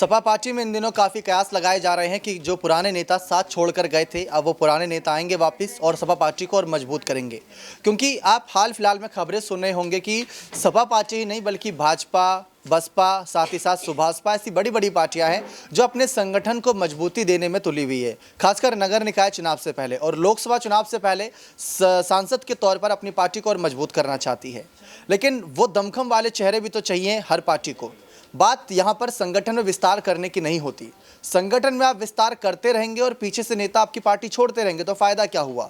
Sapa party में इन दिनों काफ़ी कयास लगाए जा रहे हैं कि जो पुराने नेता साथ छोड़कर गए थे, अब वो पुराने नेता आएंगे वापस और सपा पार्टी को और मजबूत करेंगे। क्योंकि आप हाल फिलहाल में खबरें सुन रहे होंगे कि सपा पार्टी ही नहीं बल्कि भाजपा, बसपा, साथ ही साथ सुभाषपा ऐसी बड़ी बड़ी पार्टियां हैं जो अपने संगठन को मजबूती देने में तुली हुई है। खासकर नगर निकाय चुनाव से पहले और लोकसभा चुनाव से पहले सांसद के तौर पर अपनी पार्टी को और मजबूत करना चाहती है। लेकिन वो दमखम वाले चेहरे भी तो चाहिए हर पार्टी को। बात यहाँ पर संगठन में विस्तार करने की नहीं होती। संगठन में आप विस्तार करते रहेंगे और पीछे से नेता आपकी पार्टी छोड़ते रहेंगे तो फायदा क्या हुआ?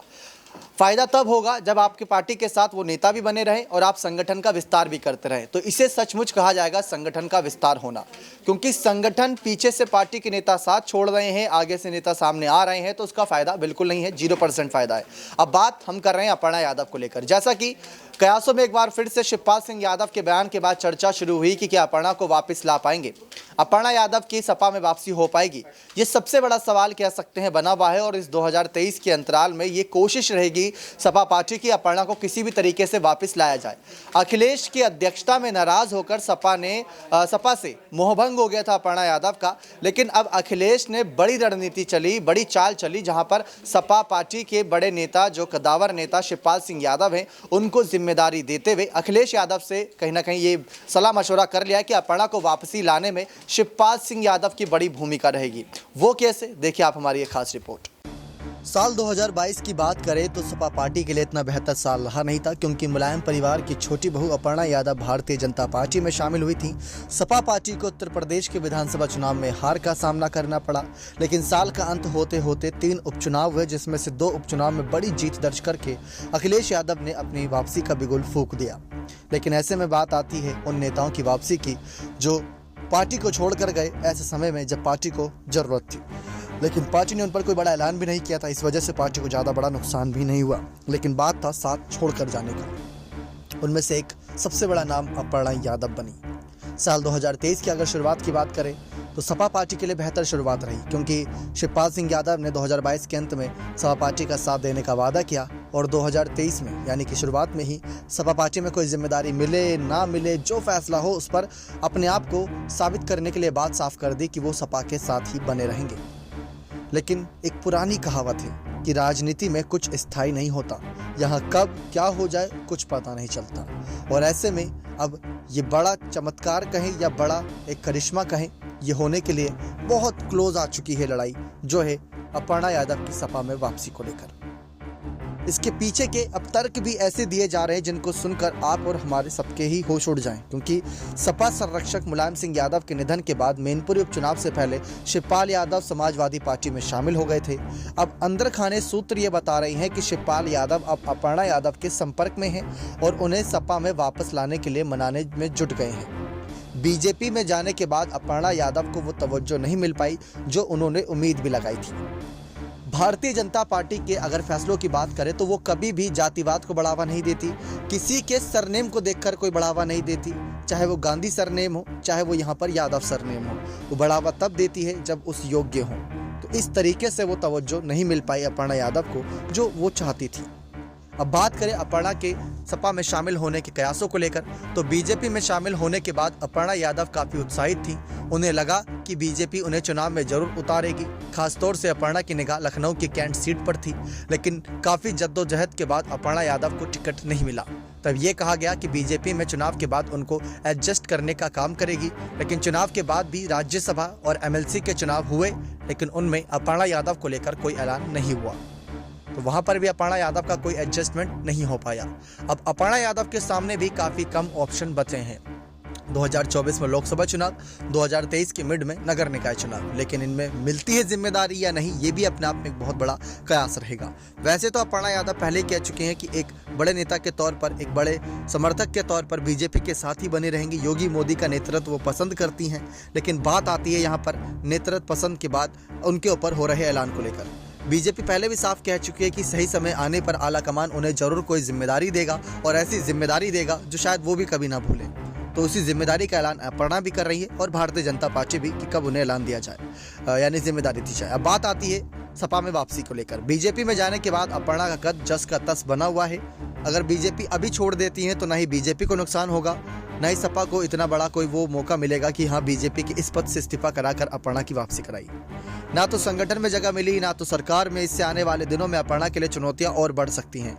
फायदा तब होगा जब आपकी पार्टी के साथ वो नेता भी बने रहे और आप संगठन का विस्तार भी करते रहे। तो इसे सचमुच कहा जाएगा संगठन का विस्तार होना, क्योंकि संगठन पीछे से पार्टी के नेता साथ छोड़ रहे हैं, आगे से नेता सामने आ रहे हैं, तो उसका फायदा बिल्कुल नहीं है, 0% फायदा है। अब बात हम कर रहे हैं अपर्णा यादव को लेकर। जैसा कि कयासों में एक बार फिर से शिवपाल सिंह यादव के बयान के बाद चर्चा शुरू हुई कि क्या अपर्णा को वापस ला पाएंगे, अपर्णा यादव की सपा में वापसी हो पाएगी। ये सबसे बड़ा सवाल कह सकते हैं बना हुआ है और इस 2023 के अंतराल में ये कोशिश रहेगी सपा पार्टी की अपर्णा को किसी भी तरीके से वापस लाया जाए। अखिलेश की अध्यक्षता में नाराज होकर सपा से मोहभंग हो गया था अपर्णा यादव का, लेकिन अब अखिलेश ने बड़ी रणनीति चली, बड़ी चाल चली, जहां पर सपा पार्टी के बड़े नेता जो कद्दावर नेता शिवपाल सिंह यादव हैं उनको जिम्मेदारी देते हुए अखिलेश यादव से कहीं ना कहीं ये सलाह मशवरा कर लिया कि अपर्णा को वापसी लाने में शिवपाल सिंह यादव की बड़ी भूमिका रहेगी। वो कैसे, देखिए आप हमारी ये खास रिपोर्ट। साल 2022 की बात करें तो सपा पार्टी के लिए इतना बेहतर साल रहा नहीं था, क्योंकि मुलायम परिवार की छोटी बहू अपर्णा यादव भारतीय जनता पार्टी में शामिल हुई थी। सपा पार्टी को उत्तर प्रदेश के विधानसभा चुनाव में हार का सामना करना पड़ा, लेकिन साल का अंत होते होते 3 उपचुनाव हुए, जिसमें से 2 उपचुनाव में बड़ी जीत दर्ज करके अखिलेश यादव ने अपनी वापसी का बिगुल फूंक दिया। लेकिन ऐसे में बात आती है उन नेताओं की वापसी की जो पार्टी को छोड़कर गए ऐसे समय में जब पार्टी को जरूरत थी, लेकिन पार्टी ने उन पर कोई बड़ा ऐलान भी नहीं किया था। इस वजह से पार्टी को ज़्यादा बड़ा नुकसान भी नहीं हुआ, लेकिन बात था साथ छोड़कर जाने का। उनमें से एक सबसे बड़ा नाम अपर्णा यादव बनी। साल 2023 की अगर शुरुआत की बात करें तो सपा पार्टी के लिए बेहतर शुरुआत रही, क्योंकि शिवपाल सिंह यादव ने 2022 के अंत में सपा पार्टी का साथ देने का वादा किया और 2023 में यानी कि शुरुआत में ही सपा पार्टी में कोई जिम्मेदारी मिले ना मिले, जो फैसला हो उस पर अपने आप को साबित करने के लिए बात साफ कर दी कि वो सपा के साथ ही बने रहेंगे। लेकिन एक पुरानी कहावत है कि राजनीति में कुछ स्थायी नहीं होता, यहाँ कब क्या हो जाए कुछ पता नहीं चलता। और ऐसे में अब ये बड़ा चमत्कार कहें या बड़ा एक करिश्मा कहें, ये होने के लिए बहुत क्लोज आ चुकी है लड़ाई, जो है अपर्णा यादव की सपा में वापसी को लेकर। इसके पीछे के अब तर्क भी ऐसे दिए जा रहे हैं जिनको सुनकर आप और हमारे सबके ही होश उड़ जाएं, क्योंकि सपा संरक्षक मुलायम सिंह यादव के निधन के बाद मैनपुरी उपचुनाव से पहले शिवपाल यादव समाजवादी पार्टी में शामिल हो गए थे। अब अंदर खाने सूत्र ये बता रहे हैं कि शिवपाल यादव अब अपर्णा यादव के संपर्क में हैं और उन्हें सपा में वापस लाने के लिए मनाने में जुट गए हैं। बीजेपी में जाने के बाद अपर्णा यादव को वो तवज्जो नहीं मिल पाई जो उन्होंने उम्मीद भी लगाई थी। भारतीय जनता पार्टी के अगर फैसलों की बात करें तो वो कभी भी जातिवाद को बढ़ावा नहीं देती, किसी के सरनेम को देखकर कोई बढ़ावा नहीं देती, चाहे वो गांधी सरनेम हो चाहे वो यहाँ पर यादव सरनेम हो, वो बढ़ावा तब देती है जब उस योग्य हो। तो इस तरीके से वो तवज्जो नहीं मिल पाई अपर्णा यादव को जो वो चाहती थी। अब बात करें अपर्णा के सपा में शामिल होने के कयासों को लेकर तो बीजेपी में शामिल होने के बाद अपर्णा यादव काफ़ी उत्साहित थी। उन्हें लगा कि बीजेपी उन्हें चुनाव में जरूर उतारेगी। खासतौर से अपर्णा की निगाह लखनऊ की कैंट सीट पर थी, लेकिन काफ़ी जद्दोजहद के बाद अपर्णा यादव को टिकट नहीं मिला। तब ये कहा गया कि बीजेपी में चुनाव के बाद उनको एडजस्ट करने का काम करेगी, लेकिन चुनाव के बाद भी राज्यसभा और एमएलसी के चुनाव हुए, लेकिन उनमें अपर्णा यादव को लेकर कोई ऐलान नहीं हुआ। तो वहां पर भी अपर्णा यादव का कोई एडजस्टमेंट नहीं हो पाया। अब अपर्णा यादव के सामने भी काफ़ी कम ऑप्शन बचे हैं। 2024 में लोकसभा चुनाव, 2023 के मिड में नगर निकाय चुनाव, लेकिन इनमें मिलती है जिम्मेदारी या नहीं, ये भी अपने आप में एक बहुत बड़ा कयास रहेगा। वैसे तो अपर्णा यादव पहले ही कह चुके हैं कि एक बड़े नेता के तौर पर, एक बड़े समर्थक के तौर पर बीजेपी के साथ ही बने रहेंगी। योगी मोदी का नेतृत्व वो पसंद करती हैं, लेकिन बात आती है यहाँ पर नेतृत्व पसंद के बाद उनके ऊपर हो रहे ऐलान को लेकर। बीजेपी पहले भी साफ कह चुकी है कि सही समय आने पर आला कमान उन्हें जरूर कोई जिम्मेदारी देगा और ऐसी जिम्मेदारी देगा जो शायद वो भी कभी ना भूलें। तो उसी जिम्मेदारी का ऐलान अपर्णा भी कर रही है और भारतीय जनता पार्टी भी कि कब उन्हें ऐलान दिया जाए यानी जिम्मेदारी दी जाए। अब बात आती है सपा में वापसी को लेकर। बीजेपी में जाने के बाद अपर्णा का कद जस का तस बना हुआ है। अगर बीजेपी अभी छोड़ देती है तो ना ही बीजेपी को नुकसान होगा, ना ही सपा को इतना बड़ा कोई वो मौका मिलेगा कि हाँ बीजेपी के इस पद से इस्तीफा कराकर अपर्णा की वापसी कराई। ना तो संगठन में जगह मिली, ना तो सरकार में। इससे आने वाले दिनों में अपर्णा के लिए चुनौतियां और बढ़ सकती हैं।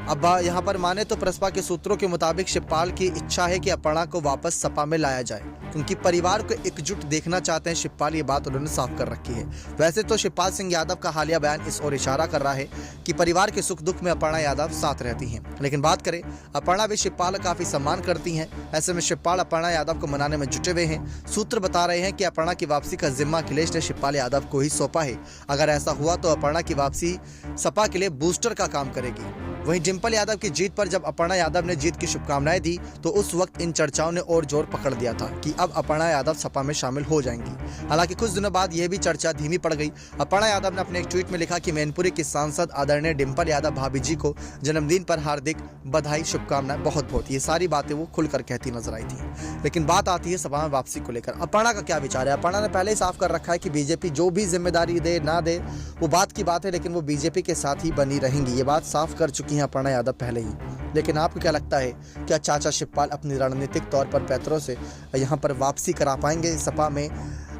अब यहाँ पर माने तो प्रसपा के सूत्रों के मुताबिक शिवपाल की इच्छा है कि अपर्णा को वापस सपा में लाया जाए, क्योंकि परिवार को एकजुट देखना चाहते हैं शिवपाल। ये बात उन्होंने साफ कर रखी है। वैसे तो शिवपाल सिंह यादव का हालिया बयान इस ओर इशारा कर रहा है कि परिवार के सुख दुख में अपर्णा यादव साथ रहती हैं। लेकिन बात करें, अपर्णा भी शिवपाल का काफी सम्मान करती हैं। ऐसे में शिवपाल अपर्णा यादव को मनाने में जुटे हुए हैं। सूत्र बता रहे हैं कि अपर्णा की वापसी का जिम्मा अखिलेश ने शिवपाल यादव को ही सौंपा है। अगर ऐसा हुआ तो अपर्णा की वापसी सपा के लिए बूस्टर का काम करेगी। वहीं डिंपल यादव की जीत पर जब अपर्णा यादव ने जीत की शुभकामनाएं दी तो उस वक्त इन चर्चाओं ने और जोर पकड़ लिया था कि अब अपर्णा यादव सपा में शामिल हो जाएंगी। हालांकि कुछ दिनों बाद यह भी चर्चा धीमी पड़ गई। अपर्णा यादव ने अपने एक ट्वीट में लिखा कि मैनपुरी की सांसद आदरणीय डिंपल यादव भाभी जी को जन्मदिन पर हार्दिक बधाई, शुभकामनाएं बहुत बहुत। ये सारी बातें वो खुलकर कहती नजर आई थी। लेकिन बात आती है सपा में वापसी को लेकर। अपर्णा का क्या विचार है? अपर्णा ने पहले ही साफ कर रखा है कि बीजेपी जो भी जिम्मेदारी दे ना दे वो बात की बात है, लेकिन वो बीजेपी के साथ ही बनी रहेंगी। ये बात साफ कर चुकी है अपर्णा यादव पहले ही। लेकिन आपको क्या लगता है, क्या चाचा शिवपाल अपनी रणनीतिक तौर पर पैतरों से यहाँ पर वापसी करा पाएंगे सपा में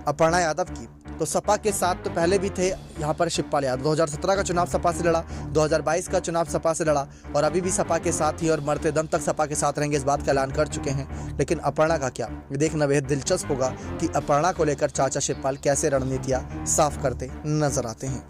अपर्णा यादव की? तो सपा के साथ तो पहले भी थे यहाँ पर शिवपाल यादव। 2017 का चुनाव सपा से लड़ा, 2022 का चुनाव सपा से लड़ा और अभी भी सपा के साथ ही और मरते दम तक सपा के साथ रहेंगे, इस बात का ऐलान कर चुके हैं। लेकिन अपर्णा का क्या, देखना बेहद दिलचस्प होगा कि अपर्णा को लेकर चाचा शिवपाल कैसे रणनीतियाँ साफ करते नजर आते हैं।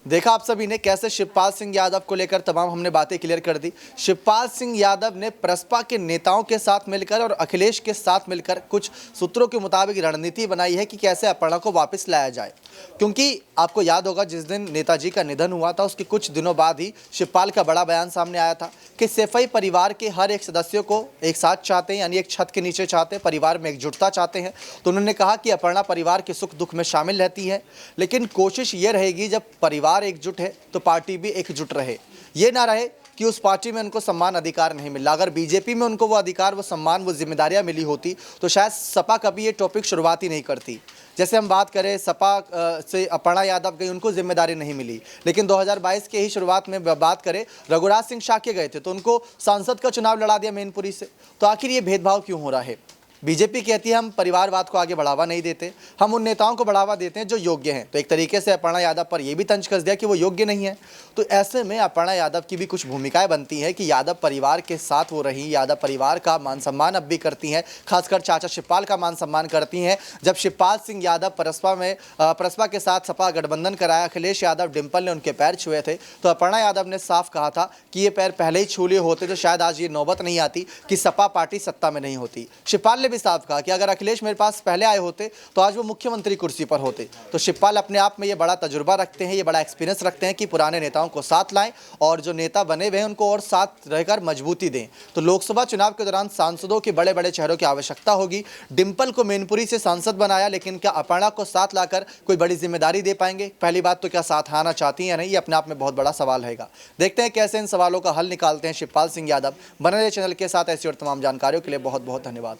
देखा आप सभी ने कैसे शिवपाल सिंह यादव को लेकर तमाम हमने बातें क्लियर कर दी। शिवपाल सिंह यादव ने प्रसपा के नेताओं के साथ मिलकर और अखिलेश के साथ मिलकर कुछ सूत्रों के मुताबिक रणनीति बनाई है कि कैसे अपर्णा को वापस लाया जाए। क्योंकि आपको याद होगा जिस दिन नेताजी का निधन हुआ था उसके कुछ दिनों बाद ही शिवपाल का बड़ा बयान सामने आया था कि सैफई परिवार के हर एक सदस्य को एक साथ चाहते हैं, यानी एक छत के नीचे चाहते हैं, परिवार में एकजुटता चाहते हैं। तो उन्होंने कहा कि अपर्णा परिवार के सुख दुख में शामिल रहती है, लेकिन कोशिश ये रहेगी जब परिवार एकजुट है तो पार्टी भी एकजुट रहे। ये ना रहे कि उस पार्टी में उनको सम्मान अधिकार नहीं मिला। अगर बीजेपी में उनको वो अधिकार, वो सम्मान, वो जिम्मेदारियां मिली होती तो शायद सपा कभी ये टॉपिक शुरुआत ही नहीं करती। जैसे हम बात करें सपा से अपर्णा यादव गई, उनको जिम्मेदारी नहीं मिली। लेकिन 2022 के ही शुरुआत में बात करें, रघुराज सिंह शाक्य गए थे तो उनको सांसद का चुनाव लड़ा दिया मैनपुरी से। तो आखिर ये भेदभाव क्यों हो रहा है? बीजेपी कहती है हम परिवारवाद को आगे बढ़ावा नहीं देते, हम उन नेताओं को बढ़ावा देते हैं जो योग्य हैं। तो एक तरीके से अपर्णा यादव पर यह भी तंज कस दिया कि वो योग्य नहीं है। तो ऐसे में अपर्णा यादव की भी कुछ भूमिकाएं बनती हैं कि यादव परिवार के साथ वो रही, यादव परिवार का मान सम्मान अब भी करती हैं, खासकर चाचा शिवपाल का मान सम्मान करती हैं। जब शिवपाल सिंह यादव प्रसपा के साथ सपा गठबंधन कराया, अखिलेश यादव डिंपल ने उनके पैर छुए थे, तो अपर्णा यादव ने साफ कहा था कि ये पैर पहले ही छू लिए होते तो शायद आज ये नौबत नहीं आती कि सपा पार्टी सत्ता में नहीं होती। शिवपाल ने भी साफ कहा कि अगर अखिलेश मेरे पास पहले आए होते तो आज वो मुख्यमंत्री कुर्सी पर होते। तो शिवपाल अपने आप में ये बड़ा तजुर्बा रखते हैं, ये बड़ा एक्सपीरियंस रखते हैं कि पुराने नेताओं को साथ लाएं और जो नेता बने हुए हैं उनको और साथ रहकर मजबूती दें। तो लोकसभा चुनाव के दौरान सांसदों के बड़े बड़े चेहरों की आवश्यकता होगी। डिंपल को मैनपुरी से सांसद बनाया, लेकिन क्या अपर्णा को साथ लाकर कोई बड़ी जिम्मेदारी दे पाएंगे? पहली बात तो क्या साथ आना चाहती हैं या नहीं, ये अपने आप में बहुत बड़ा सवाल रहेगा। देखते हैं कैसे इन सवालों का हल निकालते हैं शिवपाल सिंह यादव। बने रहे चैनल के साथ, ऐसी और तमाम जानकारियों के लिए बहुत बहुत धन्यवाद।